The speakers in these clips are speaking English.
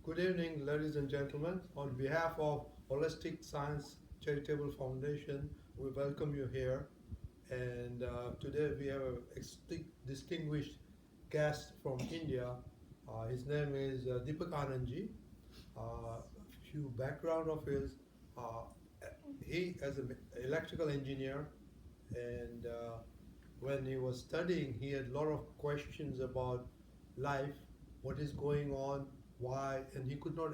Good evening, ladies and gentlemen. On behalf of Holistic Science Charitable Foundation, we welcome you here. And today we have a distinguished guest from India. His name is Deepak Anandji. Few background of his, uh, he as an electrical engineer, and when he was studying, he had a lot of questions about life, what is going on, why, and he could not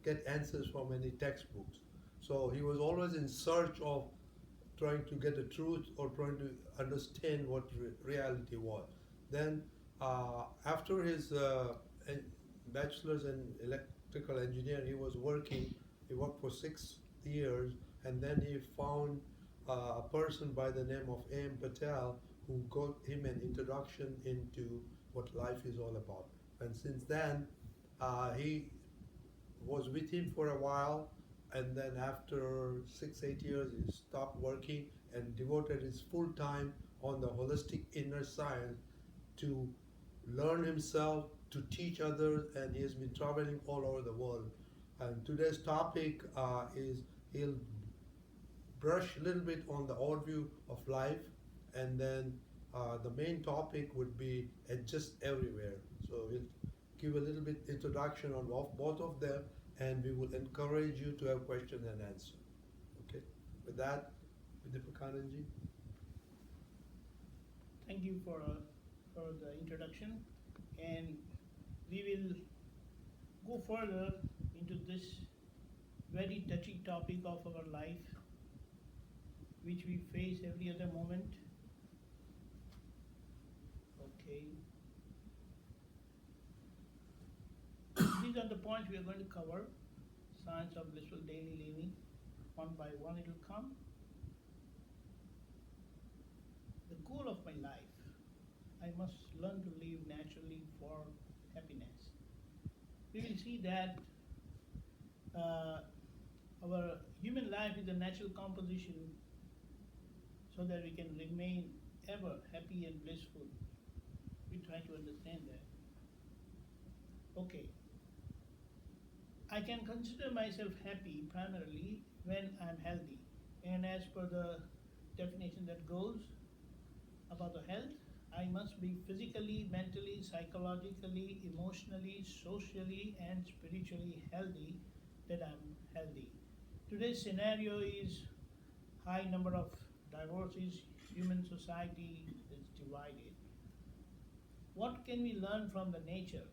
get answers from any textbooks. So he was always in search of trying to get the truth or trying to understand what reality was. Then, after his bachelor's in electrical engineering, he was working. He worked for 6 years, and then he found a person by the name of A.M. Patel who got him an introduction into what life is all about. And since then, he was with him for a while, and then after 6, 8 years, he stopped working and devoted his full time on the holistic inner science to learn himself, to teach others, and he has been traveling all over the world. And today's topic is he'll brush a little bit on the overview of life, and then the main topic would be adjust everywhere. So we'll give a little bit introduction on both of them, and we will encourage you to have question and answer. Okay. With that, Deepak Anandji. Thank you for the introduction, and we will go further into this very touchy topic of our life, which we face every other moment. Okay. These are the points we are going to cover. Science of blissful daily living. One by one it will come. The goal of my life. I must learn to live naturally for happiness. We will see that our human life is a natural composition so that we can remain ever happy and blissful. We try to understand that. Okay. I can consider myself happy primarily when I'm healthy. And as per the definition that goes about the health, I must be physically, mentally, psychologically, emotionally, socially, and spiritually healthy that I'm healthy. Today's scenario is high number of divorces, human society is divided. What can we learn from the nature?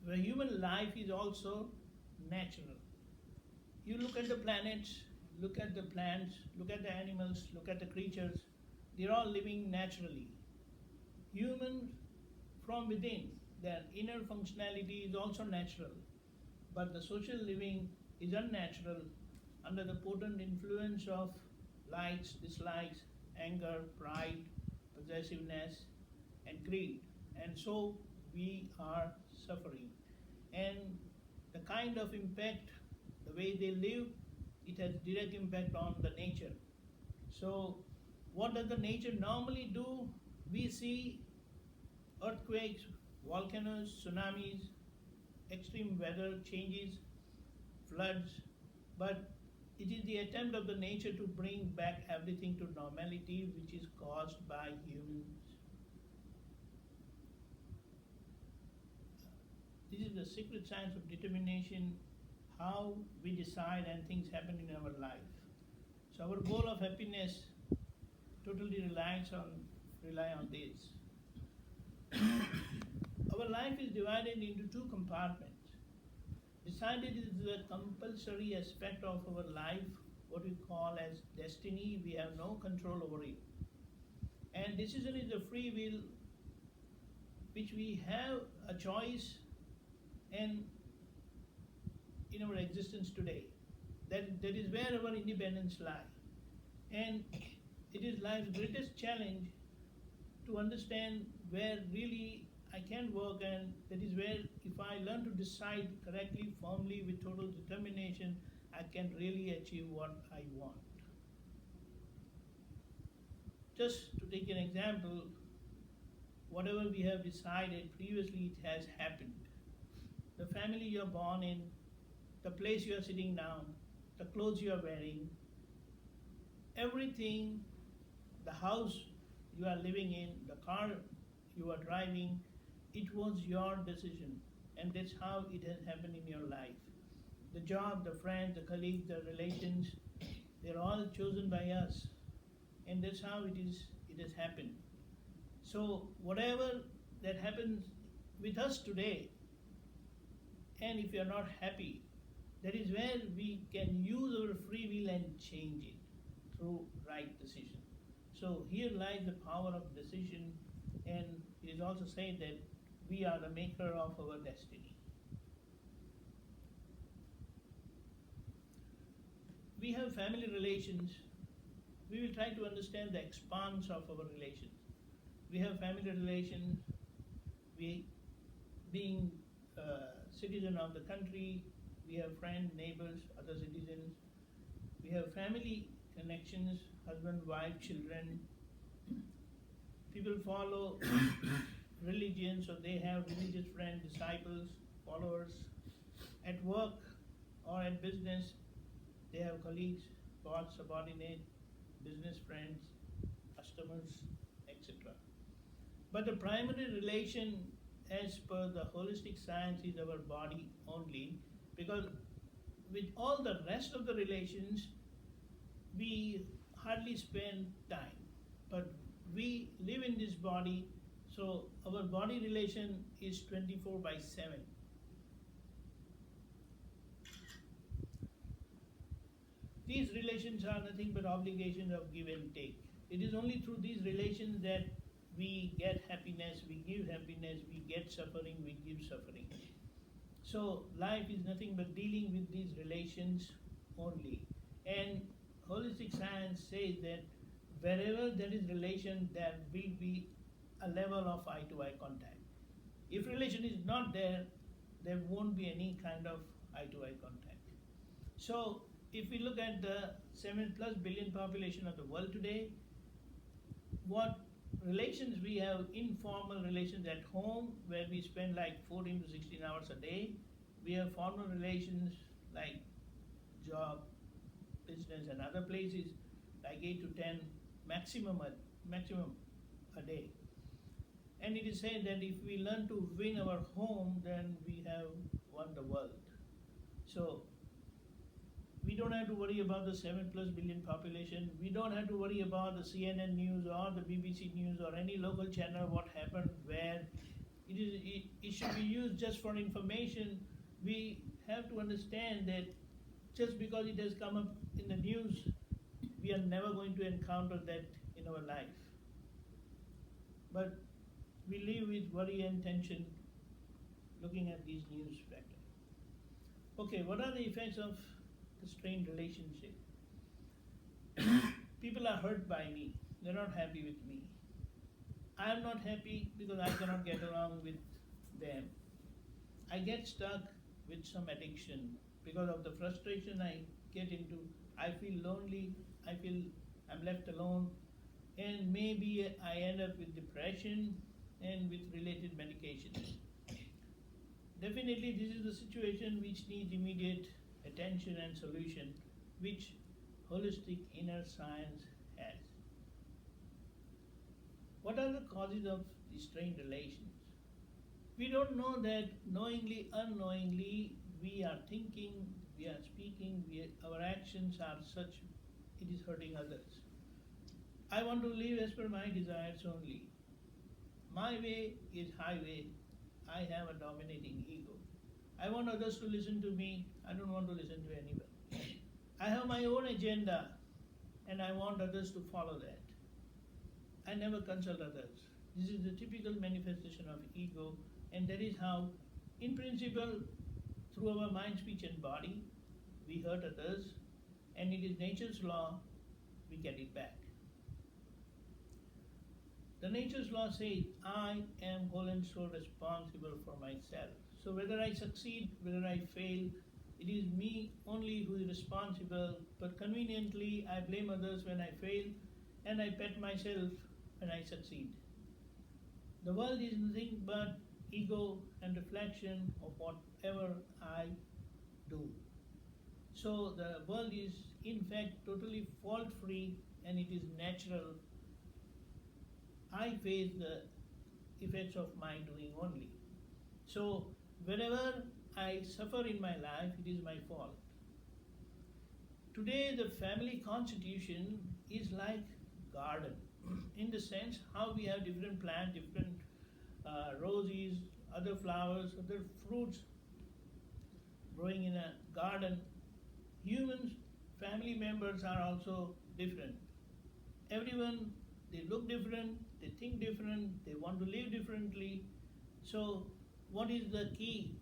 The human life is also natural. You look at the planets, look at the plants, look at the animals, look at the creatures, they're all living naturally. Humans from within, their inner functionality is also natural, but the social living is unnatural under the potent influence of likes, dislikes, anger, pride, possessiveness, and greed. And so we are suffering. And the kind of impact, the way they live, it has direct impact on the nature. So what does the nature normally do? We see earthquakes, volcanoes, tsunamis, extreme weather changes, floods, but it is the attempt of the nature to bring back everything to normality which is caused by humans. This is the secret science of determination, how we decide and things happen in our life. So our goal of happiness totally rely on this. Our life is divided into two compartments. Decided is the compulsory aspect of our life, what we call as destiny. We have no control over it. And decision is the free will, which we have a choice and in our existence today. That is where our independence lies. And it is life's greatest challenge to understand where really I can work, and that is where if I learn to decide correctly, firmly, with total determination, I can really achieve what I want. Just to take an example, whatever we have decided previously, it has happened. The family you are born in, the place you are sitting down, the clothes you are wearing, everything, the house you are living in, the car you are driving, it was your decision. And that's how it has happened in your life. The job, the friends, the colleagues, the relations, they're all chosen by us. And that's how it has happened. So whatever that happens with us today, and if you're not happy, that is where we can use our free will and change it through right decision. So here lies the power of decision, and it is also said that we are the maker of our destiny. We have family relations. We will try to understand the expanse of our relations. We have family relations. We, being citizen of the country, we have friends, neighbors, other citizens. We have family connections, husband, wife, children. People follow religion, so they have religious friends, disciples, followers. At work or at business, they have colleagues, boss, subordinate, business friends, customers, etc. But the primary relation, as per the holistic science, is our body only, because with all the rest of the relations, we hardly spend time. But we live in this body, so our body relation is 24/7. These relations are nothing but obligations of give and take. It is only through these relations that we get happiness, we give happiness, we get suffering, we give suffering. So life is nothing but dealing with these relations only. And holistic science says that wherever there is relation, there will be a level of eye-to-eye contact. If relation is not there, there won't be any kind of eye-to-eye contact. So if we look at the 7+ billion population of the world today, what relations we have, informal relations at home, where we spend like 14 to 16 hours a day. We have formal relations like job, business, and other places, like 8 to 10 maximum a day. And it is said that if we learn to win our home, then we have won the world. So we don't have to worry about the 7+ billion population. We don't have to worry about the CNN news or the BBC news or any local channel, what happened, where. It should be used just for information. We have to understand that just because it has come up in the news, we are never going to encounter that in our life. But we live with worry and tension looking at these news factors. Okay, what are the effects of the strained relationship? People are hurt by me. They're not happy with me. I am not happy because I cannot get along with them. I get stuck with some addiction because of the frustration I get into. I feel lonely. I feel I'm left alone, and maybe I end up with depression and with related medications. Definitely, this is the situation which needs immediate attention and solution, which holistic inner science has. What are the causes of the strained relations? We don't know that knowingly, unknowingly, we are thinking, we are speaking, our actions are such, it is hurting others. I want to live as per my desires only. My way is highway. I have a dominating ego. I want others to listen to me. I don't want to listen to anyone. I have my own agenda, and I want others to follow that. I never consult others. This is the typical manifestation of ego, and that is how, in principle, through our mind, speech, and body, we hurt others, and it is nature's law, we get it back. The nature's law says, I am whole and soul responsible for myself. So whether I succeed, whether I fail, it is me only who is responsible, but conveniently I blame others when I fail, and I pat myself when I succeed. The world is nothing but ego and reflection of whatever I do. So the world is in fact totally fault free and it is natural. I face the effects of my doing only. So wherever I suffer in my life, it is my fault. Today the family constitution is like garden in the sense how we have different plants, different roses, other flowers, other fruits growing in a garden. Humans, family members are also different. Everyone, they look different, they think different, they want to live differently. So, what is the key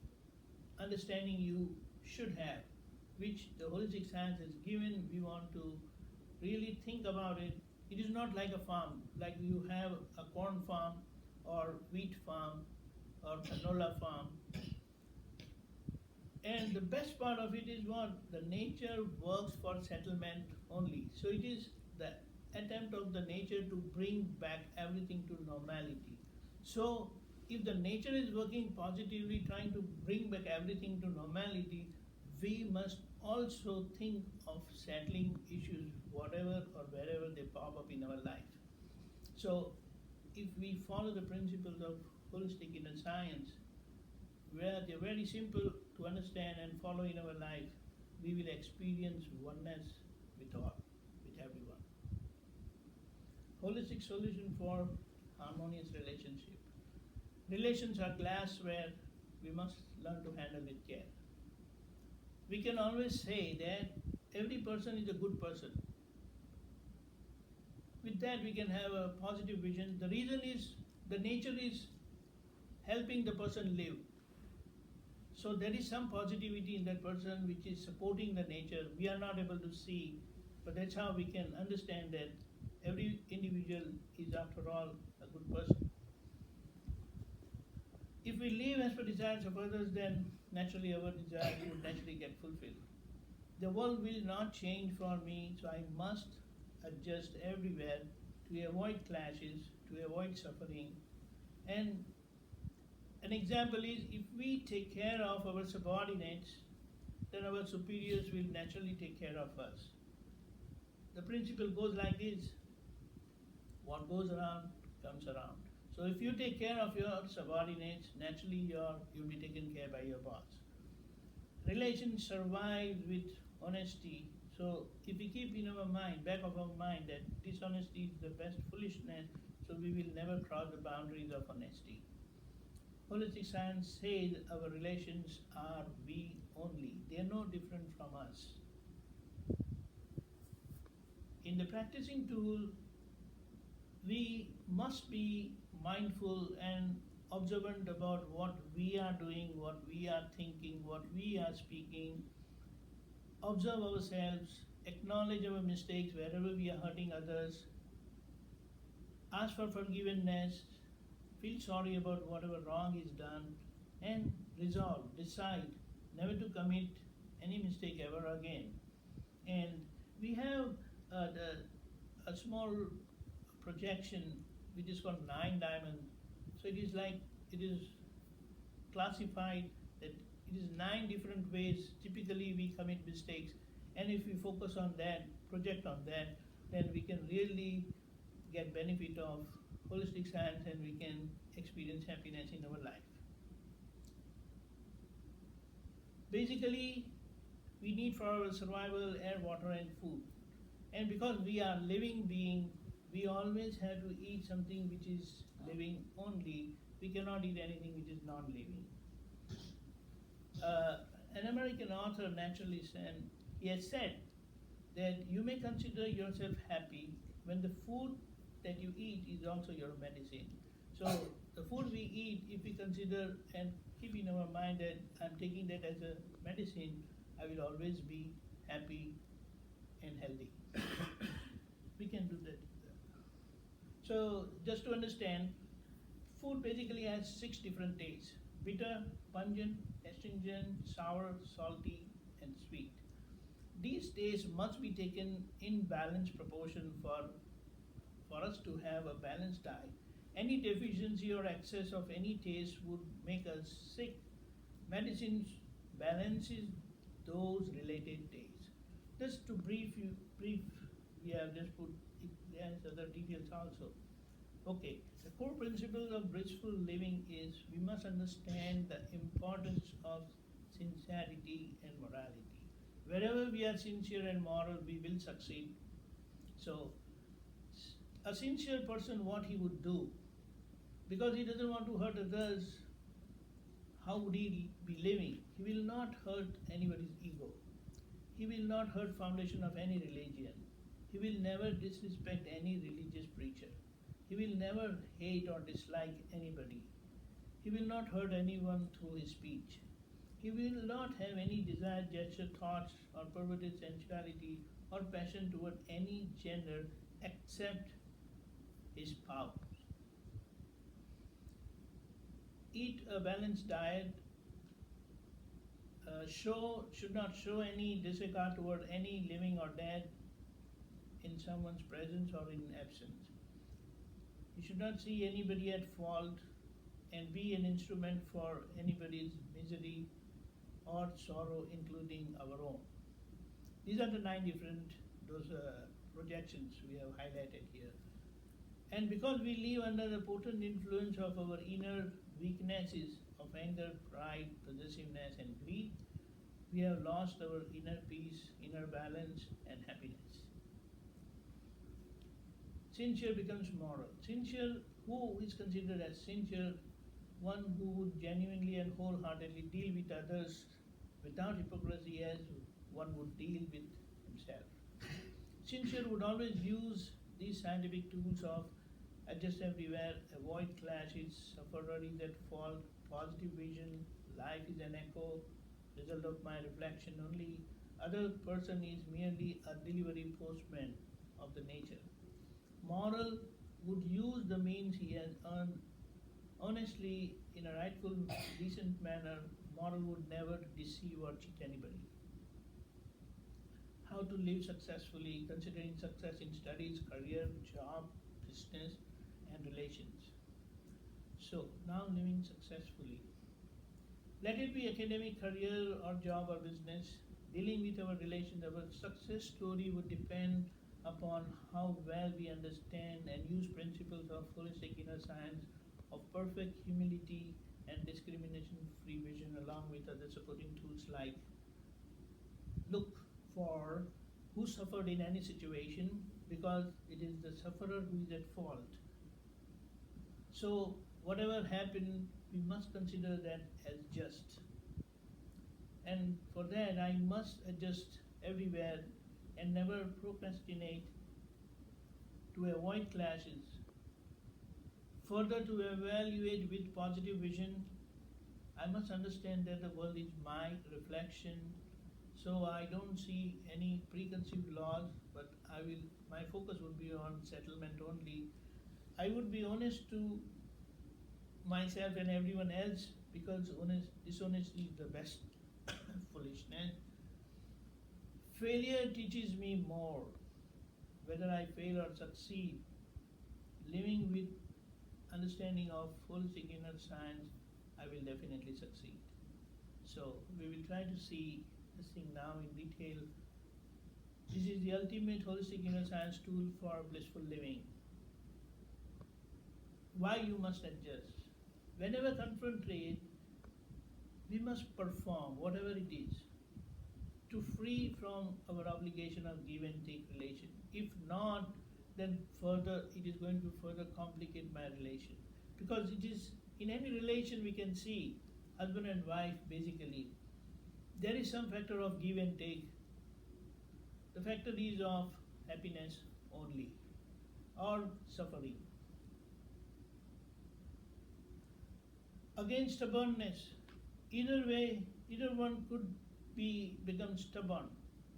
understanding you should have, which the holistic science has given? We want to really think about it. It is not like a farm, like you have a corn farm or wheat farm or canola farm. And the best part of it is what? The nature works for settlement only. So it is the attempt of the nature to bring back everything to normality. So if the nature is working positively, trying to bring back everything to normality, we must also think of settling issues, whatever or wherever they pop up in our life. So if we follow the principles of holistic inner science, where they're very simple to understand and follow in our life, we will experience oneness with all, with everyone. Holistic solution for harmonious relationship. Relations are glassware, we must learn to handle with care. We can always say that every person is a good person. With that we can have a positive vision. The reason is the nature is helping the person live. So there is some positivity in that person which is supporting the nature. We are not able to see, but that's how we can understand that every individual is after all a good person. If we live as per desires of others, then naturally our desires would naturally get fulfilled. The world will not change for me, so I must adjust everywhere to avoid clashes, to avoid suffering. And an example is if we take care of our subordinates, then our superiors will naturally take care of us. The principle goes like this: what goes around comes around. So if you take care of your subordinates, naturally you'll be taken care by your boss. Relation survives with honesty. So if we keep in our mind, back of our mind, that dishonesty is the best foolishness, so we will never cross the boundaries of honesty. Holistic science says our relations are we only. They are no different from us. In the practicing tool, we must be mindful and observant about what we are doing, what we are thinking, what we are speaking. Observe ourselves, acknowledge our mistakes wherever we are hurting others, ask for forgiveness, feel sorry about whatever wrong is done, and resolve, decide never to commit any mistake ever again. And we have a small projection which is called 9 diamond. So it is classified that it is 9 different ways typically we commit mistakes, and if we focus on that, project on that, then we can really get benefit of holistic science and we can experience happiness in our life. Basically, we need for our survival air, water and food. And because we are living being, we always have to eat something which is living only. We cannot eat anything which is non-living. An American author, naturalist, and he has said that you may consider yourself happy when the food that you eat is also your medicine. So the food we eat, if we consider and keep in our mind that I'm taking that as a medicine, I will always be happy and healthy. We can do that. So just to understand, food basically has 6 different tastes: bitter, pungent, astringent, sour, salty, and sweet. These tastes must be taken in balanced proportion for us to have a balanced diet. Any deficiency or excess of any taste would make us sick. Medicine balances those related tastes. Just to brief, we have just put it, there's other details also. Okay, the core principle of blissful living is we must understand the importance of sincerity and morality. Wherever we are sincere and moral, we will succeed. So, a sincere person, what he would do, because he doesn't want to hurt others, how would he be living? He will not hurt anybody's ego. He will not hurt foundation of any religion. He will never disrespect any religious preacher. He will never hate or dislike anybody. He will not hurt anyone through his speech. He will not have any desire, gesture, thoughts, or perverted sensuality or passion toward any gender except his spouse. Eat a balanced diet. Should not show any disregard toward any living or dead in someone's presence or in absence. You should not see anybody at fault and be an instrument for anybody's misery or sorrow, including our own. These are the 9 different projections we have highlighted here. And because we live under the potent influence of our inner weaknesses of anger, pride, possessiveness, and greed, we have lost our inner peace, inner balance, and happiness. Sincere becomes moral. Sincere, who is considered as sincere? One who would genuinely and wholeheartedly deal with others without hypocrisy as one would deal with himself. Sincere would always use these scientific tools of adjust everywhere, avoid clashes, sufferer is at fault, positive vision, life is an echo, result of my reflection only, other person is merely a delivery postman of the nature. Moral would use the means he has earned honestly in a rightful, decent manner. Moral would never deceive or cheat anybody. How to live successfully, considering success in studies, career, job, business, and relations. So, now living successfully. Let it be academic, career, or job or business, dealing with our relations, our success story would depend upon how well we understand and use principles of holistic inner science, of perfect humility and discrimination-free vision, along with other supporting tools like look for who suffered in any situation, because it is the sufferer who is at fault. So whatever happened, we must consider that as just. And for that, I must adjust everywhere and never procrastinate to avoid clashes. Further, to evaluate with positive vision, I must understand that the world is my reflection, so I don't see any preconceived laws, but my focus would be on settlement only. I would be honest to myself and everyone else, because dishonesty is the best foolishness. Failure teaches me more. Whether I fail or succeed, living with understanding of holistic inner science, I will definitely succeed. So we will try to see this thing now in detail. This is the ultimate holistic inner science tool for blissful living. Why you must adjust. Whenever confronted, we must perform whatever it is to free from our obligation of give and take relation. If not, then further it is going to further complicate my relation. Because it is in any relation we can see, husband and wife basically, there is some factor of give and take. The factor is of happiness only or suffering. Against stubbornness, either way, either one could become stubborn,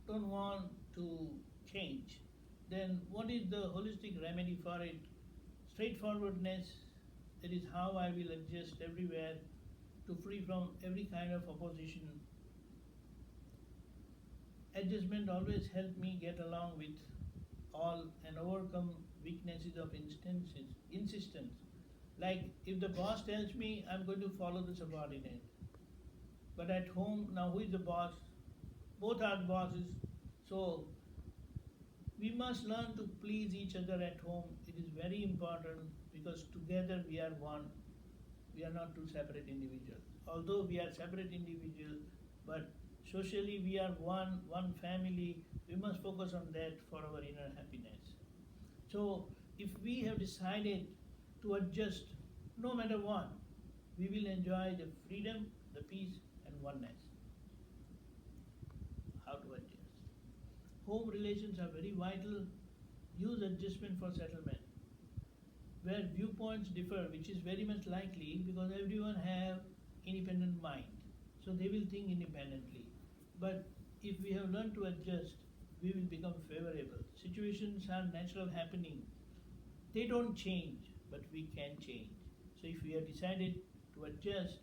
don't want to change. Then what is the holistic remedy for it? Straightforwardness, that is how I will adjust everywhere to free from every kind of opposition. Adjustment always helps me get along with all and overcome weaknesses of insistence. Like if the boss tells me I'm going to follow the subordinate, but at home now who is the boss? Both are bosses. So we must learn to please each other at home. It is very important because together we are one. We are not two separate individuals. Although we are separate individuals, but socially we are one family. We must focus on that for our inner happiness. So if we have decided to adjust no matter what, we will enjoy the freedom, the peace, and oneness. How to adjust? Home relations are very vital. Use adjustment for settlement. Where viewpoints differ, which is very much likely because everyone have independent mind, so they will think independently. But if we have learned to adjust, we will become favorable. Situations are natural happening. They don't change, but we can change. So if we have decided to adjust,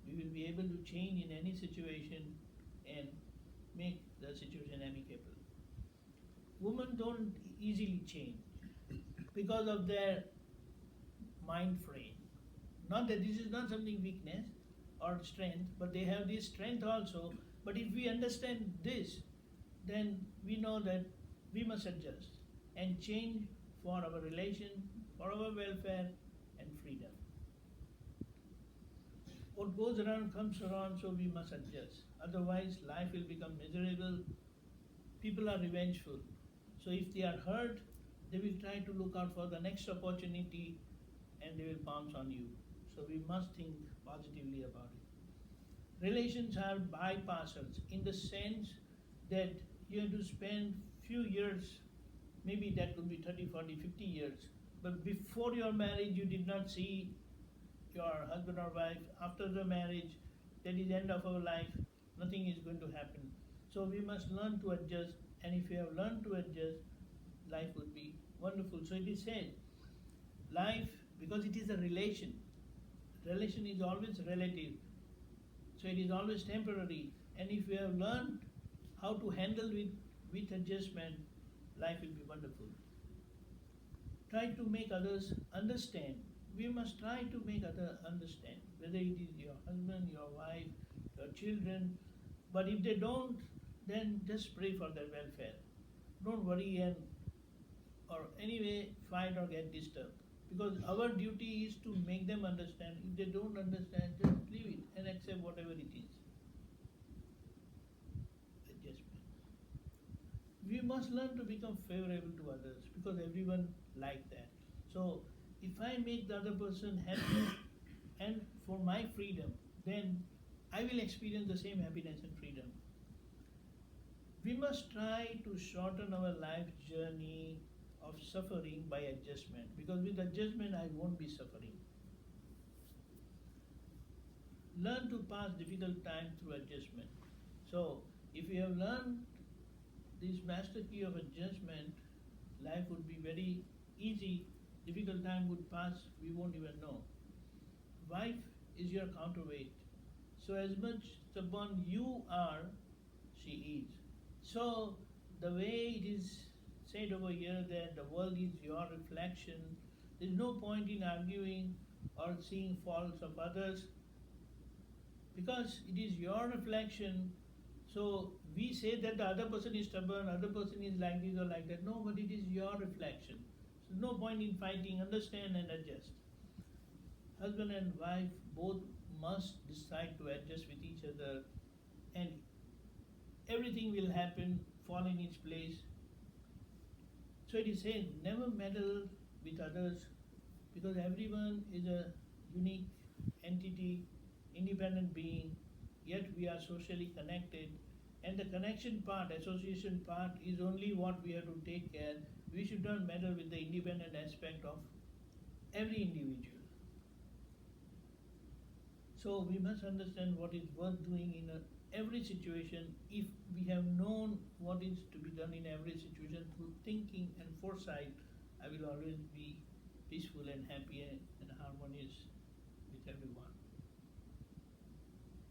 we will be able to change in any situation and make the situation amicable. Women don't easily change because of their mind frame. Not that this is not something weakness or strength, but they have this strength also. But if we understand this, then we know that we must adjust and change for our relation, for our welfare and freedom. What goes around comes around, so we must adjust. Otherwise, life will become miserable. People are revengeful. So if they are hurt, they will try to look out for the next opportunity and they will pounce on you. So we must think positively about it. Relations are bypassers in the sense that you have to spend few years, maybe that could be 30, 40, 50 years, but before your marriage you did not see your husband or wife. After the marriage, that is the end of our life, nothing is going to happen. So we must learn to adjust, and if we have learned to adjust, life would be wonderful. So it is said, life, because it is a relation is always relative, so it is always temporary, and if we have learned how to handle with adjustment, life will be wonderful. Try to make others understand. We must try to make others understand, whether it is your husband, your wife, your children, but if they don't, then just pray for their welfare. Don't worry and or anyway fight or get disturbed. Because our duty is to make them understand. If they don't understand, just leave it and accept whatever it is. Adjustment. We must learn to become favorable to others because everyone like that. So if I make the other person happy and for my freedom, then I will experience the same happiness and freedom. We must try to shorten our life journey of suffering by adjustment, because with adjustment I won't be suffering. Learn to pass difficult times through adjustment. So if we have learned this master key of adjustment, life would be very easy. Difficult time would pass, we won't even know. Wife is your counterweight. So as much stubborn you are, she is. So the way it is said over here that the world is your reflection, there is no point in arguing or seeing faults of others because it is your reflection. So we say that the other person is stubborn, other person is like this or like that. No, but it is your reflection. So no point in fighting, understand and adjust. Husband and wife both must decide to adjust with each other and everything will happen, fall in its place. So it is said, never meddle with others because everyone is a unique entity, independent being, yet we are socially connected. And the connection part, association part is only what we have to take care. We should not meddle with the independent aspect of every individual. So we must understand what is worth doing in every situation. If we have known what is to be done in every situation through thinking and foresight, I will always be peaceful and happy and harmonious with everyone.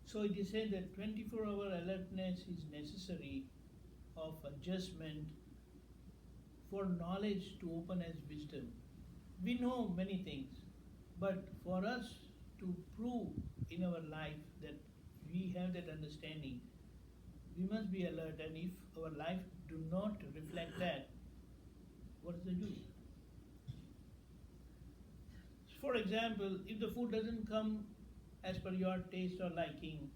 So it is said that 24-hour alertness is necessary of adjustment for knowledge to open as wisdom. We know many things, But for us to prove in our life that we have that understanding, we must be alert, and if our life do not reflect that, what is the use? For example, if the food doesn't come as per your taste or liking,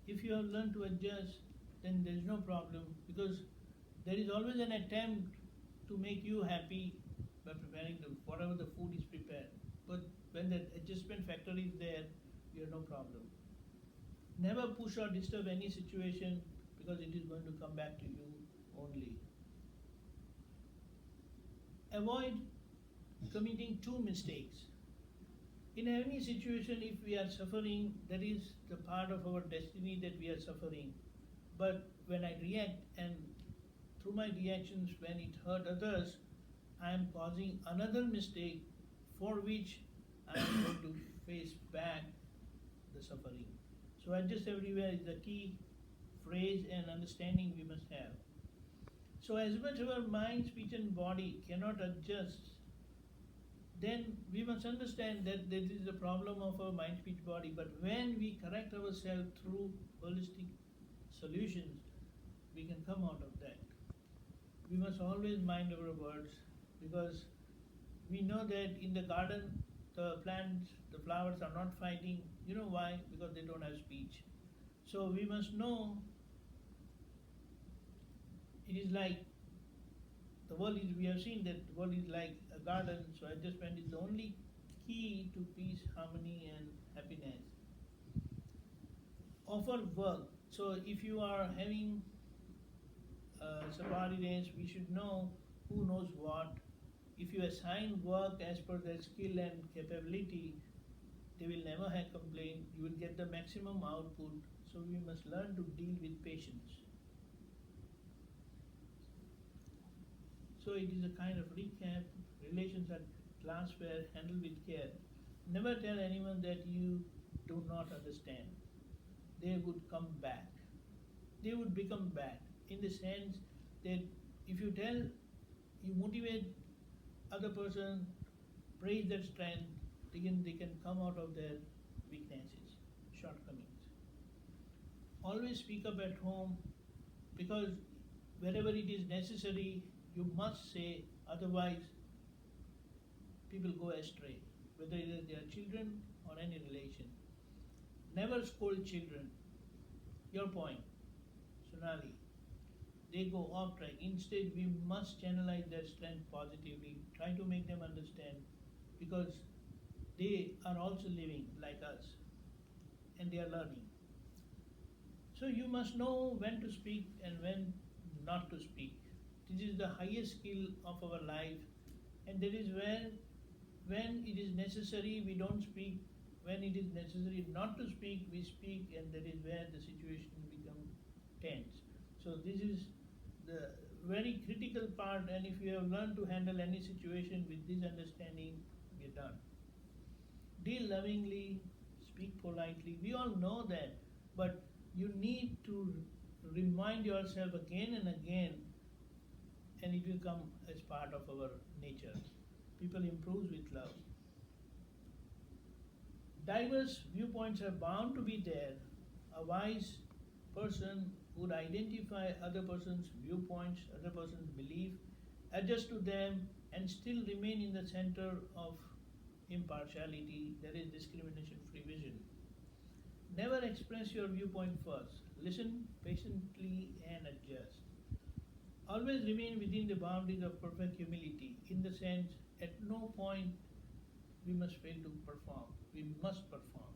if you have learned to adjust, then there is no problem, because there is always an attempt to make you happy by preparing whatever the food is prepared. But when that adjustment factor is there, you have no problem. Never push or disturb any situation, because it is going to come back to you only. Avoid committing two mistakes. In any situation, if we are suffering, that is the part of our destiny that we are suffering. But when I react, and through my reactions, when it hurt others, I am causing another mistake for which I am going to face back the suffering. So adjust everywhere is the key phrase and understanding we must have. So as much our mind, speech and body cannot adjust, then we must understand that this is the problem of our mind, speech, body. But when we correct ourselves through holistic solutions, we can come out of that. We must always mind our words, because we know that in the garden, the plants, the flowers are not fighting. You know why? Because they don't have speech. So we must know it is like the world is, we have seen that the world is like a garden, so adjustment is the only key to peace, harmony and happiness. Offer work. So if you are having subordinates, we should know who knows what. If you assign work as per their skill and capability, they will never have complaint. You will get the maximum output. So we must learn to deal with patience. So it is a kind of recap. Relations are glassware, handled with care. Never tell anyone that you do not understand. They would come back. They would become bad, in the sense that if you tell, you motivate other person, praise their strength, they can come out of their weaknesses, shortcomings. Always speak up at home, because wherever it is necessary, you must say, otherwise people go astray, whether they are children or any relation. Never scold children. Your point, Sonali. They go off track. Instead, we must channelize their strength positively, try to make them understand, because they are also living like us and they are learning. So you must know when to speak and when not to speak. This is the highest skill of our life, and that is where, when it is necessary, we don't speak. When it is necessary not to speak, we speak, and that is where the situation becomes tense. So this is the very critical part, and if you have learned to handle any situation with this understanding, we are done. Deal lovingly, speak politely. We all know that, but you need to remind yourself again and again, and it will come as part of our nature. People improve with love. Diverse viewpoints are bound to be there. A wise person would identify other person's viewpoints, other person's belief, adjust to them, and still remain in the center of impartiality, that is discrimination-free vision. Never express your viewpoint first. Listen patiently and adjust. Always remain within the boundaries of perfect humility, in the sense, at no point we must fail to perform. We must perform.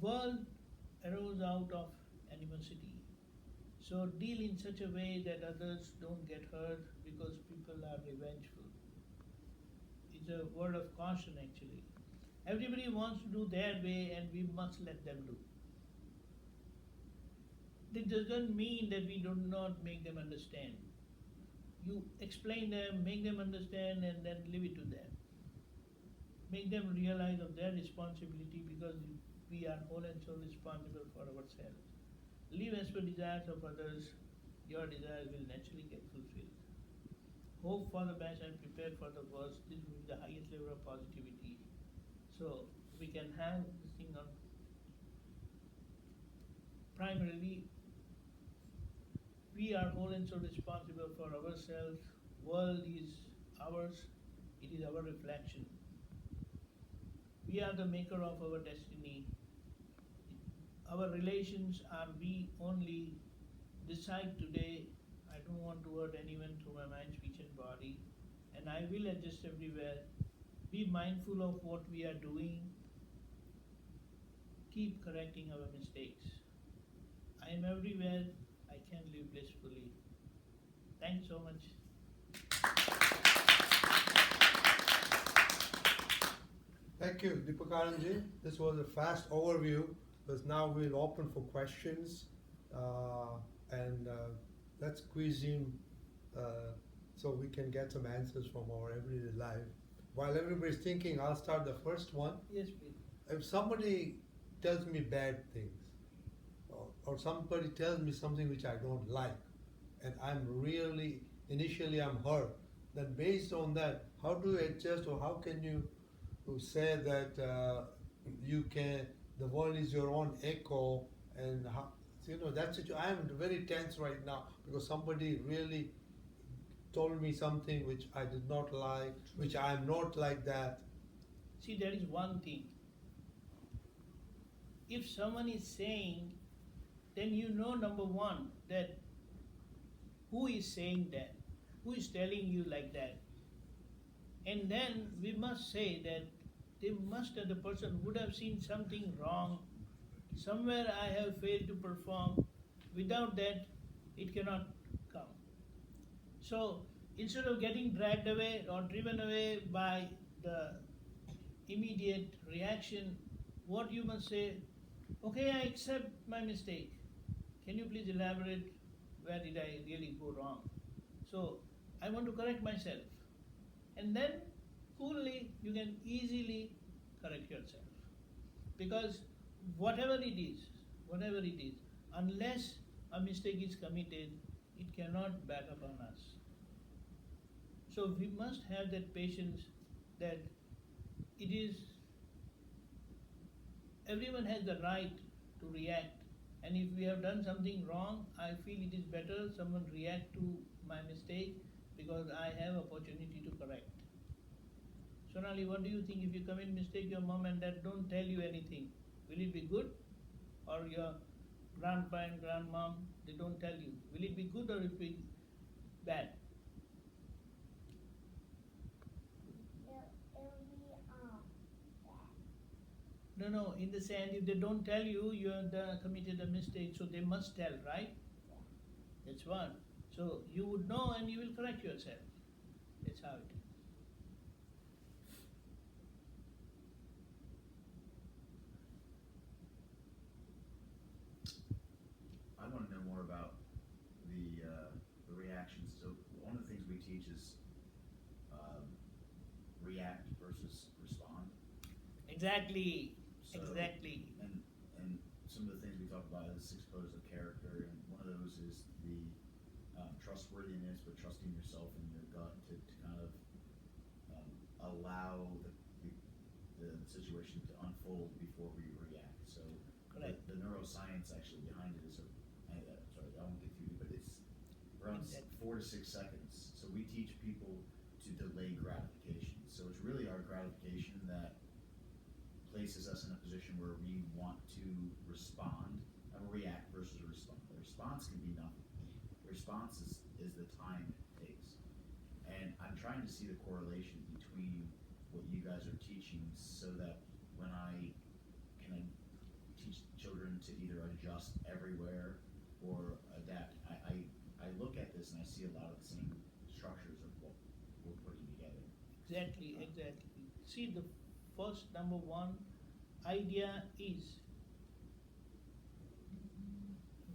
World arose out of animosity. So deal in such a way that others don't get hurt, because people are revengeful. It's a word of caution actually. Everybody wants to do their way, and we must let them do. This doesn't mean that we do not make them understand. You explain them, make them understand, and then leave it to them. Make them realize of their responsibility, because we are whole and soul responsible for ourselves. Live as per desires of others, your desires will naturally get fulfilled. hope for the best and prepare for the worst. This will be the highest level of positivity. So we can have this thing on primarily we are whole and so responsible for ourselves. World is ours, it is our reflection. We are the maker of our destiny. Our relations are we only. Decide today, I don't want to hurt anyone through my mind, speech and body, and I will adjust everywhere. Be mindful of what we are doing. Keep correcting our mistakes. I am everywhere, I can live blissfully. Thanks so much. Thank you, Deepakaranji. This was a fast overview, because now we'll open for questions, and let's quiz him so we can get some answers from our everyday life. While everybody's thinking, I'll start the first one. Yes, please. If somebody tells me bad things, or somebody tells me something which I don't like, and initially I'm hurt, then based on that, how do you adjust, or how can you say that the world is your own echo, and how, I am very tense right now because somebody really told me something which I did not like, which I am not like that. See, there is one thing. If someone is saying, then you know, number one, that who is saying that, who is telling you like that. And then we must say that the person would have seen something wrong. Somewhere I have failed to perform. Without that, it cannot come. So instead of getting dragged away or driven away by the immediate reaction, what you must say, okay, I accept my mistake. Can you please elaborate where did I really go wrong? So I want to correct myself. And then coolly you can easily correct yourself. Because whatever it is, unless a mistake is committed, it cannot back up on us. So we must have that patience that everyone has the right to react. And if we have done something wrong, I feel it is better someone react to my mistake because I have opportunity to correct. Sonali, what do you think? If you commit mistake, your mom and dad don't tell you anything, will it be good? Or your grandpa and grandmom, they don't tell you, will it be good or it will be bad? No, in the sense, if they don't tell you, you have committed a mistake, so they must tell, right? Yeah. That's one. So you would know and you will correct yourself. That's how it is. I want to know more about the reactions. So one of the things we teach is react versus respond. Exactly. So, Exactly. And some of the things we talk about is 6 pillars of character, and one of those is the trustworthiness, but trusting yourself and your gut to kind of allow the situation to unfold before we react. So Correct. the neuroscience actually behind it is, sorry, I won't get through it, but it's around Exactly. 4 to 6 seconds. So we teach people to delay gratification. So it's really our gratification that places us in a position where we want to respond, react versus respond. The response can be nothing. The response is the time it takes. And I'm trying to see the correlation between what you guys are teaching so that when I teach children to either adjust everywhere or adapt, I look at this and I see a lot of the same structures of what we're putting together. Exactly. See, the first number one idea is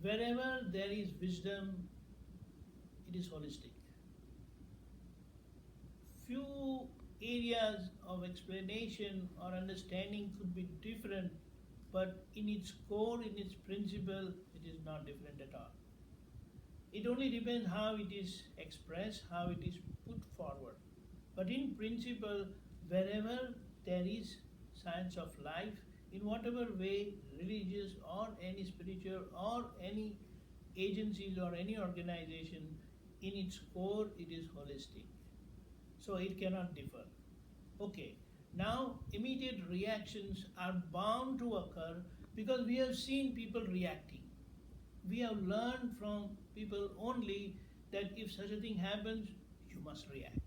wherever there is wisdom, it is holistic. Few areas of explanation or understanding could be different, but in its core, in its principle, it is not different at all. It only depends how it is expressed, how it is put forward. But in principle, wherever there is science of life, in whatever way, religious or any spiritual or any agencies or any organization, in its core it is holistic. So it cannot differ. Okay, now immediate reactions are bound to occur because we have seen people reacting. We have learned from people only that if such a thing happens, you must react.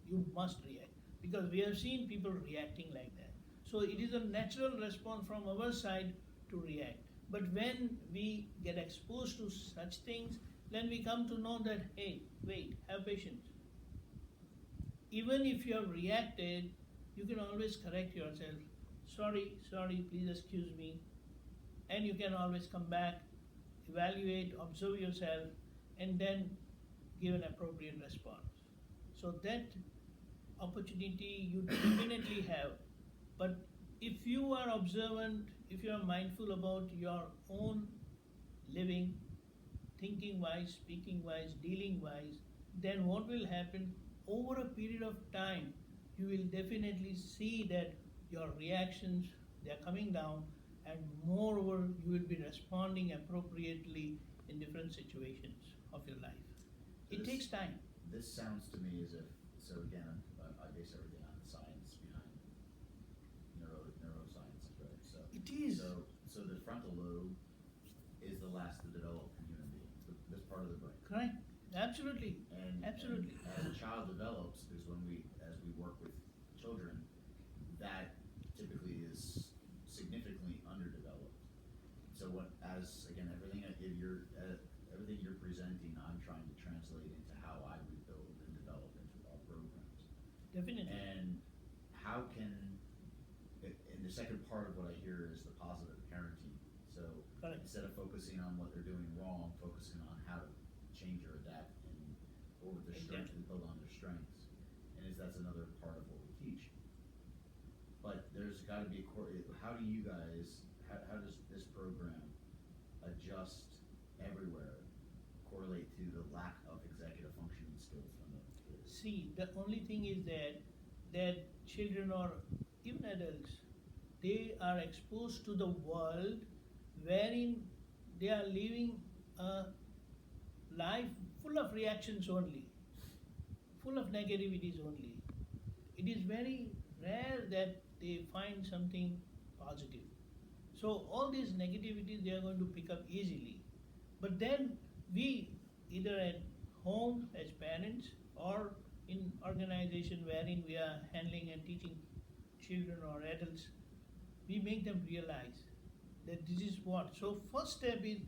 You must react because we have seen people reacting like that. So it is a natural response from our side to react. But when we get exposed to such things, then we come to know that, hey, wait, have patience. Even if you have reacted, you can always correct yourself. Sorry, please excuse me. And you can always come back, evaluate, observe yourself, and then give an appropriate response. So that opportunity you definitely have. But if you are observant, if you are mindful about your own living, thinking wise, speaking wise, dealing wise, then what will happen over a period of time, you will definitely see that your reactions, they are coming down, and moreover, you will be responding appropriately in different situations of your life. It takes time. This sounds to me as if, so again, I base everything on the science behind neuroscience, right? So It is. So the frontal lobe is the last to develop in human beings, this part of the brain. Correct. Absolutely. And Absolutely. as a child develops, because as we work with children, that typically is significantly underdeveloped. So everything you're presenting, I'm trying to translate into how I would build and develop into our programs. Definitely. And how can, and the second part of what I hear is the positive parenting. So Correct. instead of focusing on what they're doing wrong, focusing on how to change or adapt and or their strengths and build on their strengths. And that's another part of what we teach. But there's got to be how do you guys, how does this program adjust everywhere, correlate to the lack of executive functioning skills from the kids? See, the only thing is that children or even adults, they are exposed to the world wherein they are living a life full of reactions only, full of negativities only. It is very rare that they find something positive. So all these negativities they are going to pick up easily. But then we, either at home as parents or in organization wherein we are handling and teaching children or adults, we make them realize that this is what. So first step is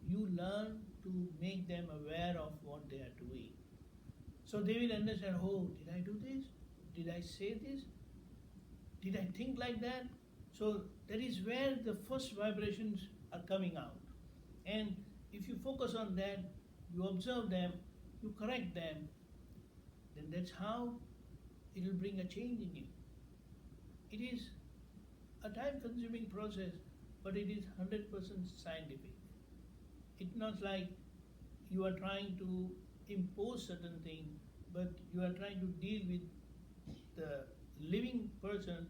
you learn to make them aware of what they are doing. So they will understand, oh, did I do this? Did I say this? Did I think like that? So that is where the first vibrations are coming out. And if you focus on that, you observe them, you correct them, then that's how it will bring a change in you. It is a time-consuming process, but it is 100% scientific. It's not like you are trying to impose certain thing, but you are trying to deal with the living person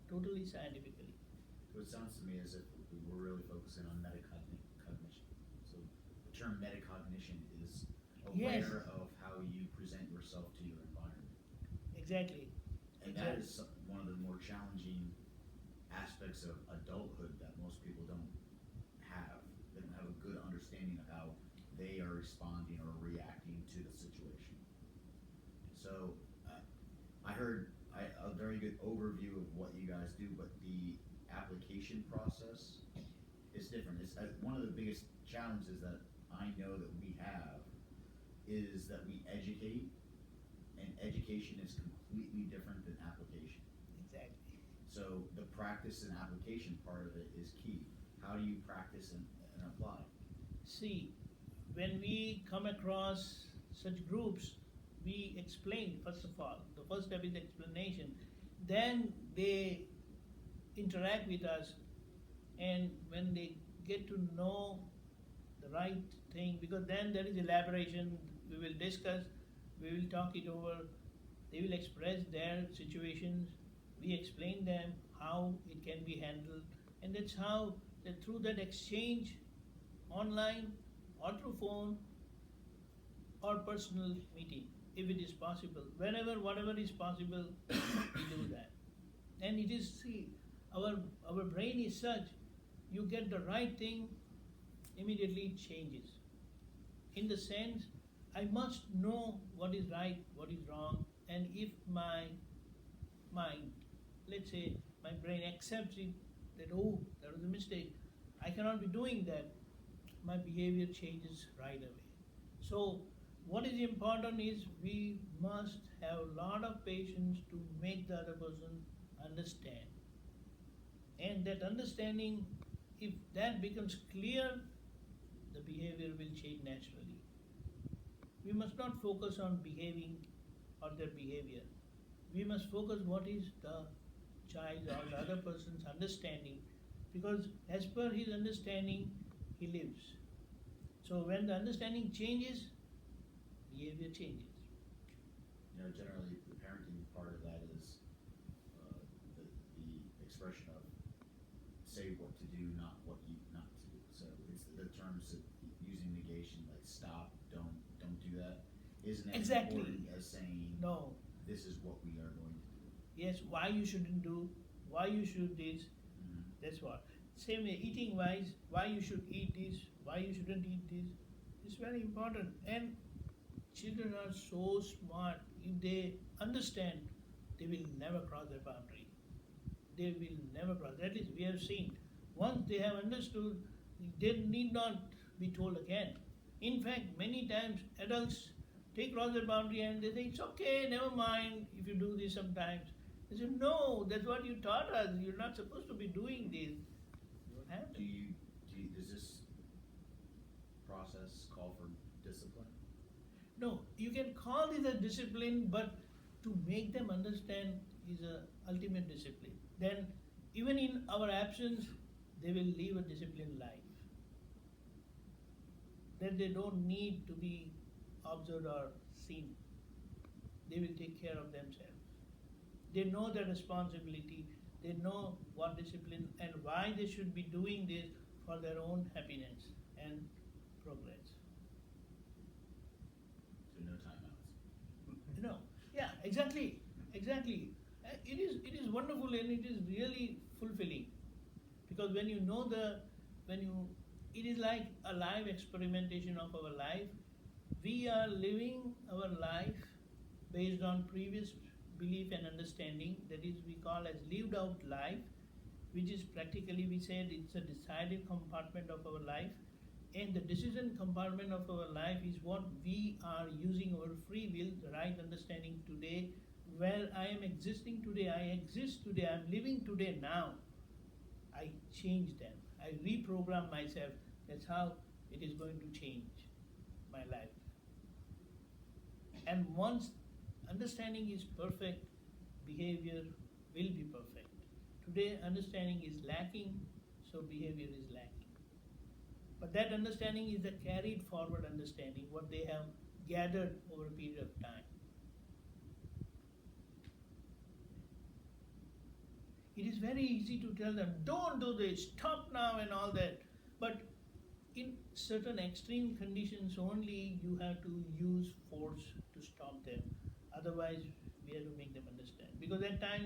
totally scientifically. So it sounds to me as if we're really focusing on metacognition. So the term metacognition is aware Yes. of how you present yourself to your environment. Exactly. And that is one of the more challenging aspects of adulthood that most people don't have. They don't have a good understanding of how they are responding or reacting to the situation. So I heard a very good overview of what you guys do, but the application process is different. It's one of the biggest challenges that I know that we have is that we educate, and education is completely different than application. Exactly. So the practice and application part of it is key. How do you practice and apply? See, when we come across such groups, we explain first of all. The first step is explanation. Then they interact with us, and when they get to know the right thing, because then there is elaboration, we will discuss we will talk it over, they will express their situations, we explain them how it can be handled, and that's how that through that exchange, online or through phone or personal meeting, if it is possible, whenever, whatever is possible, we do that. And it is, see, our brain is such, you get the right thing, immediately it changes. In the sense, I must know what is right, what is wrong, and if my mind, let's say, my brain accepts it, that, oh, that was a mistake, I cannot be doing that, my behavior changes right away. So, what is important is we must have a lot of patience to make the other person understand. And that understanding, if that becomes clear, the behavior will change naturally. We must not focus on behaving or their behavior. We must focus what is the child or the other person's understanding, because as per his understanding, he lives. So when the understanding changes, behavior changes. You know, generally, the parenting part of that is the expression of say what to do, not what you not to do. So it's the terms of using negation, like stop, don't do that, isn't as Exactly. important as saying No. this is what we are going to do. Yes, why you shouldn't do, why you should this, Mm-hmm. that's what. Same way, eating wise, why you should eat this, why you shouldn't eat this, it's very important. And children are so smart, if they understand, they will never cross their boundary. They will never cross. At least we have seen. Once they have understood, they need not be told again. In fact, many times adults take cross their boundary and they say, it's okay, never mind if you do this sometimes. They say, no, that's what you taught us. You're not supposed to be doing this. What happens? Does this process call for discipline? No, you can call this a discipline, but to make them understand is a ultimate discipline. Then, even in our absence, they will live a disciplined life. Then they don't need to be observed or seen. They will take care of themselves. They know their responsibility. They know what discipline and why they should be doing this for their own happiness and progress. So no timeouts. No, yeah, exactly. It is wonderful and it is really fulfilling, because when you know it is like a live experimentation of our life. We are living our life based on previous belief and understanding, that is we call as lived out life, which is practically, we said, it's a decided compartment of our life, and the decision compartment of our life is what we are using our free will, the right understanding today, where I am existing today, I exist today, I am living today now. I change them, I reprogram myself. That's how it is going to change my life. And once understanding is perfect, behavior will be perfect. Today understanding is lacking, so behavior is lacking. But that understanding is the carried forward understanding, what they have gathered over a period of time. It is very easy to tell them, don't do this, stop now and all that. But in certain extreme conditions only you have to use force to stop them. Otherwise, we have to make them understand. Because at times